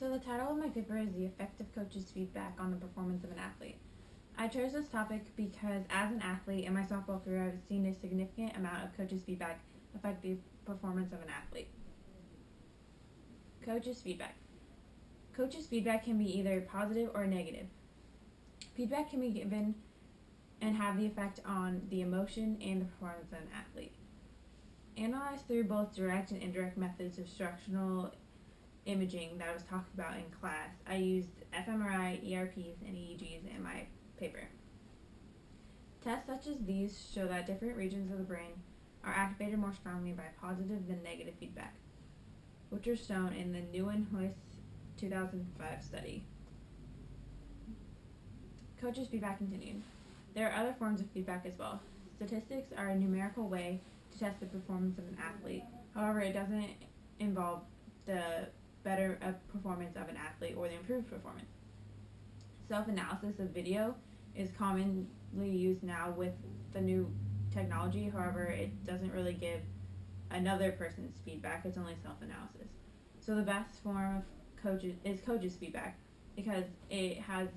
So the title of my paper is The Effect of Coaches' Feedback on the Performance of an Athlete. I chose this topic because as an athlete in my softball career, I've seen a significant amount of coaches' feedback affect the performance of an athlete. Coaches' feedback. Coaches' feedback can be either positive or negative. Feedback can be given and have the effect on the emotion and the performance of an athlete. Analyzed through both direct and indirect methods of structural imaging that I was talked about in class, I used fMRI, ERPs, and EEGs in my paper. Tests such as these show that different regions of the brain are activated more strongly by positive than negative feedback, which are shown in the Newenhuis 2005 study. Coaches' feedback continued. There are other forms of feedback as well. Statistics are a numerical way to test the performance of an athlete. However, it doesn't involve the better performance of an athlete or the improved performance. Self-analysis of video is commonly used now with the new technology. However, it doesn't really give another person's feedback. It's only self-analysis. So the best form of coaches' feedback because it has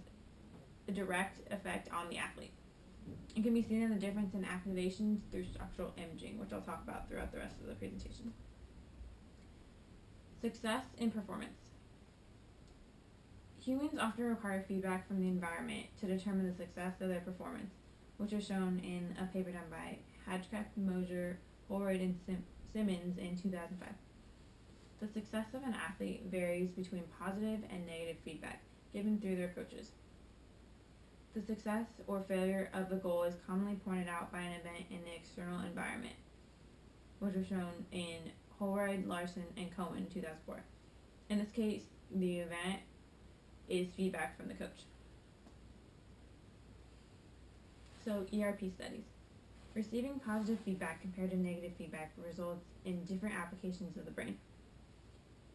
a direct effect on the athlete. It can be seen in the difference in activations through structural imaging, which I'll talk about throughout the rest of the presentation. Success in performance. Humans often require feedback from the environment to determine the success of their performance, which is shown in a paper done by Hadgcraft, Mosier, Holroyd, and Simmons in 2005. The success of an athlete varies between positive and negative feedback given through their coaches. The success or failure of the goal is commonly pointed out by an event in the external environment, which was shown in Holroyd, Larson, and Cohen in 2004. In this case, the event is feedback from the coach. So, ERP studies. Receiving positive feedback compared to negative feedback results in different applications of the brain.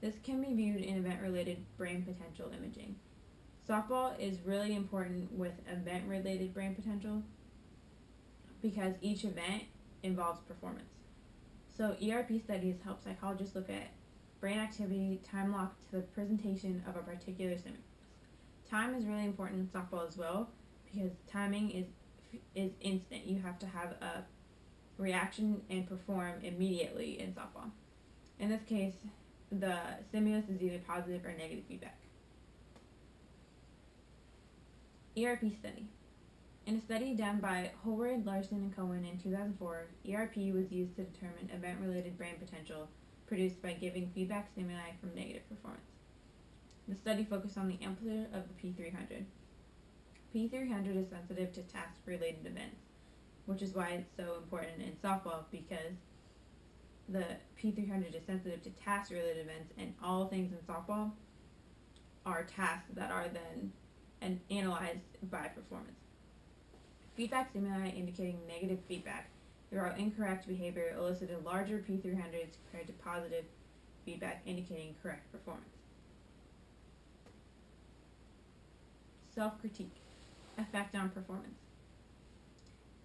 This can be viewed in event-related brain potential imaging. Softball is really important with event-related brain potential because each event involves performance. So ERP studies help psychologists look at brain activity time locked to the presentation of a particular stimulus. Time is really important in softball as well because timing is instant. You have to have a reaction and perform immediately in softball. In this case, the stimulus is either positive or negative feedback. ERP study. In a study done by Holroyd, Larson, and Cohen in 2004, ERP was used to determine event-related brain potential produced by giving feedback stimuli from negative performance. The study focused on the amplitude of the P300. P300 is sensitive to task-related events, which is why it's so important in softball because the P300 is sensitive to task-related events, and all things in softball are tasks that are then analyzed by performance. Feedback stimuli indicating negative feedback throughout incorrect behavior elicited larger P300s compared to positive feedback indicating correct performance. Self-critique. Effect on performance.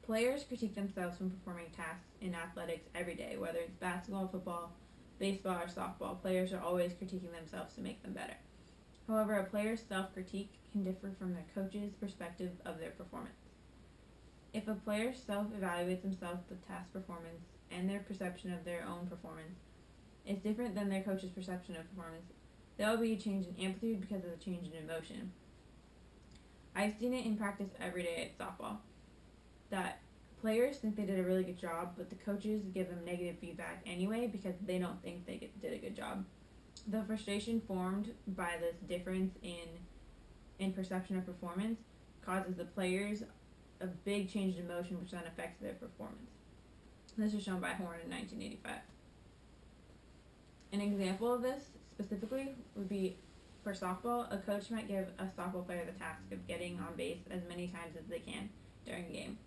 Players critique themselves when performing tasks in athletics every day, whether it's basketball, football, baseball, or softball. Players are always critiquing themselves to make them better. However, a player's self-critique can differ from their coach's perspective of their performance. If a player self-evaluates themselves, the task performance and their perception of their own performance is different than their coach's perception of performance, there will be a change in amplitude because of the change in emotion. I've seen it in practice every day at softball, that players think they did a really good job, but the coaches give them negative feedback anyway because they don't think they did a good job. The frustration formed by this difference in perception of performance causes the players a big change in emotion, which then affects their performance. This was shown by Horn in 1985. An example of this specifically would be for softball. A coach might give a softball player the task of getting on base as many times as they can during a game.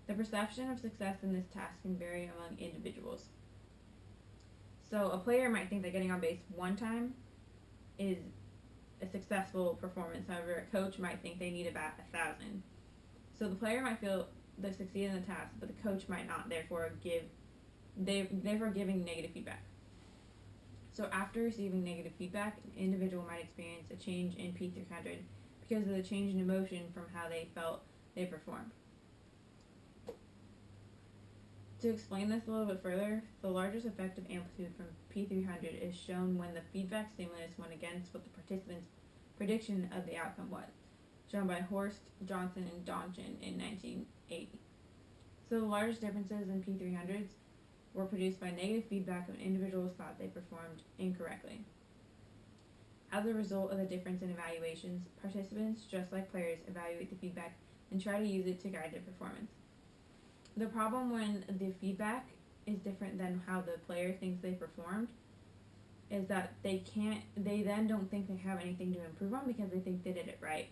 The perception of success in this task can vary among individuals. So a player might think that getting on base one time is a successful performance. However, a coach might think they need about 1,000. So the player might feel they succeed in the task, but the coach might not, therefore giving negative feedback. So after receiving negative feedback, an individual might experience a change in P300 because of the change in emotion from how they felt they performed. To explain this a little bit further, the largest effective amplitude from P300 is shown when the feedback stimulus went against what the participants' prediction of the outcome was, shown by Horst, Johnson, and Donchen in 1980. So the largest differences in P300s were produced by negative feedback when individuals thought they performed incorrectly. As a result of the difference in evaluations, participants, just like players, evaluate the feedback and try to use it to guide their performance. The problem when the feedback is different than how the player thinks they performed is that they then don't think they have anything to improve on because they think they did it right.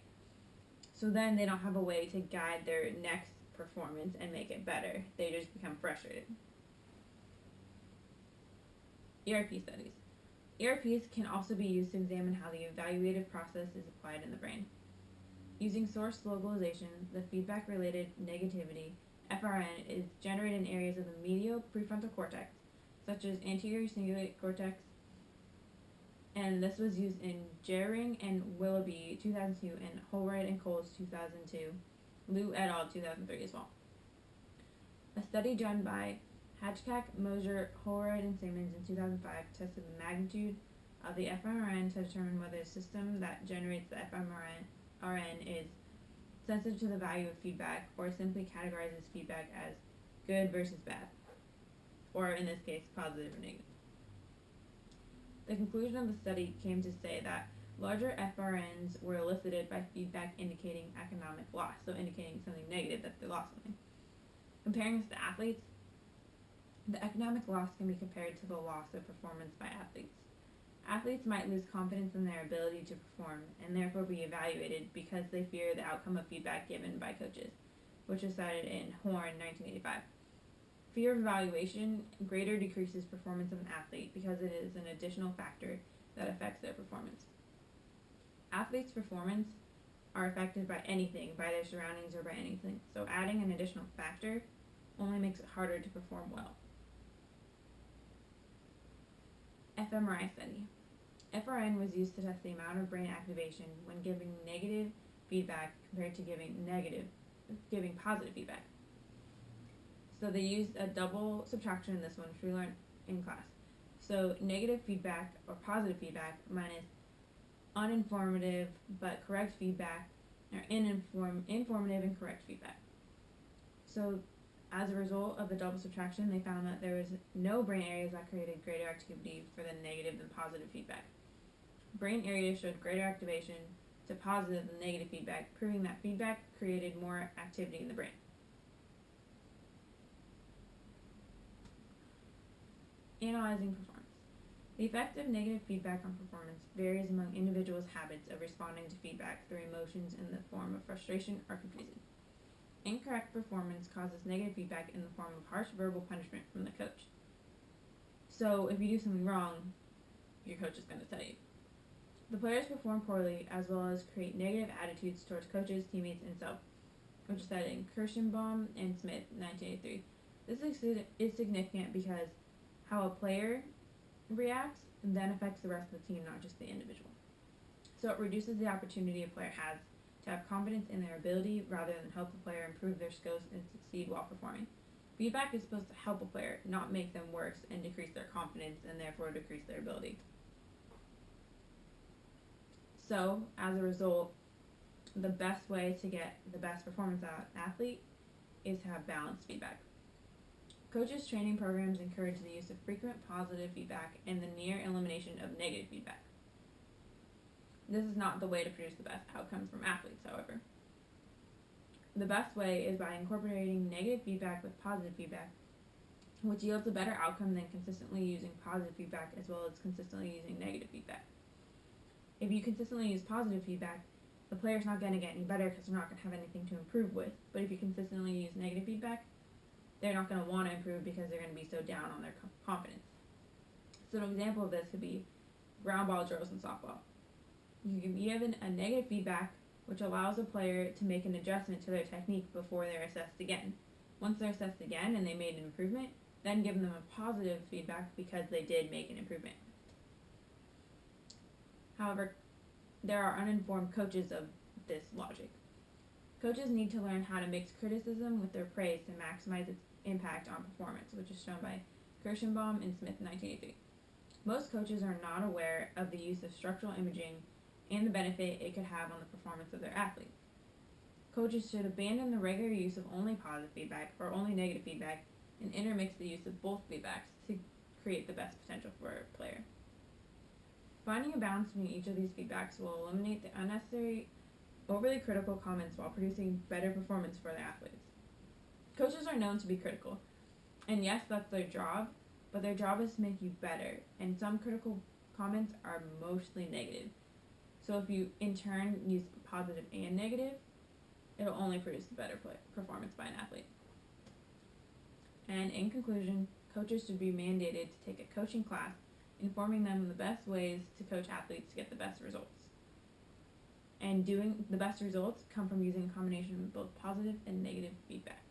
So then they don't have a way to guide their next performance and make it better. They just become frustrated. ERP studies. ERPs can also be used to examine how the evaluative process is applied in the brain. Using source localization, the feedback-related negativity, FRN, is generated in areas of the medial prefrontal cortex, such as anterior cingulate cortex, and this was used in Jering and Willoughby 2002 and Holroyd and Coles 2002, Liu et al. 2003 as well. A study done by Hatchcock, Mosier, Holroyd, and Simmons in 2005 tested the magnitude of the fMRN to determine whether a system that generates the fMRN is sensitive to the value of feedback or simply categorizes feedback as good versus bad, or in this case, positive or negative. The conclusion of the study came to say that larger FRNs were elicited by feedback indicating economic loss, so indicating something negative, that they lost something. Comparing this to athletes, the economic loss can be compared to the loss of performance by athletes. Athletes might lose confidence in their ability to perform and therefore be evaluated because they fear the outcome of feedback given by coaches, which was cited in Horn 1985. Fear of evaluation greater decreases performance of an athlete because it is an additional factor that affects their performance. Athletes' performance are affected by anything, by their surroundings or by anything, so adding an additional factor only makes it harder to perform well. fMRI study. FRN was used to test the amount of brain activation when giving negative feedback compared to giving positive feedback. So they used a double subtraction in this one, which we learned in class. So negative feedback or positive feedback minus uninformative but correct feedback, or informative and correct feedback. So as a result of the double subtraction, they found that there was no brain areas that created greater activity for the negative than positive feedback. Brain areas showed greater activation to positive than negative feedback, proving that feedback created more activity in the brain. Analyzing performance. The effect of negative feedback on performance varies among individuals' habits of responding to feedback through emotions in the form of frustration or confusion. Incorrect performance causes negative feedback in the form of harsh verbal punishment from the coach. So if you do something wrong, your coach is going to tell you. The players perform poorly as well as create negative attitudes towards coaches, teammates, and self, which is cited in Kirschenbaum and Smith, 1983. This is significant because how a player reacts then affects the rest of the team, not just the individual. So it reduces the opportunity a player has to have confidence in their ability rather than help the player improve their skills and succeed while performing. Feedback is supposed to help a player, not make them worse and decrease their confidence and therefore decrease their ability. So, as a result, the best way to get the best performance out of an athlete is to have balanced feedback. Coaches' training programs encourage the use of frequent positive feedback and the near elimination of negative feedback. This is not the way to produce the best outcomes from athletes, however. The best way is by incorporating negative feedback with positive feedback, which yields a better outcome than consistently using positive feedback as well as consistently using negative feedback. If you consistently use positive feedback, the player's not going to get any better because they're not going to have anything to improve with. But if you consistently use negative feedback, they're not going to want to improve because they're going to be so down on their confidence. So an example of this could be ground ball drills in softball. You can give a negative feedback, which allows a player to make an adjustment to their technique before they're assessed again. Once they're assessed again and they made an improvement, then give them a positive feedback because they did make an improvement. However, there are uninformed coaches of this logic. Coaches need to learn how to mix criticism with their praise to maximize its impact on performance, which is shown by Kirschenbaum and Smith in 1983. Most coaches are not aware of the use of structural imaging and the benefit it could have on the performance of their athletes. Coaches should abandon the regular use of only positive feedback or only negative feedback and intermix the use of both feedbacks to create the best potential for a player. Finding a balance between each of these feedbacks will eliminate the unnecessary, overly critical comments while producing better performance for the athletes. Coaches are known to be critical, and yes, that's their job, but their job is to make you better, and some critical comments are mostly negative. So if you, in turn, use positive and negative, it'll only produce a better performance by an athlete. And in conclusion, coaches should be mandated to take a coaching class, informing them the best ways to coach athletes to get the best results. And doing the best results come from using a combination of both positive and negative feedback.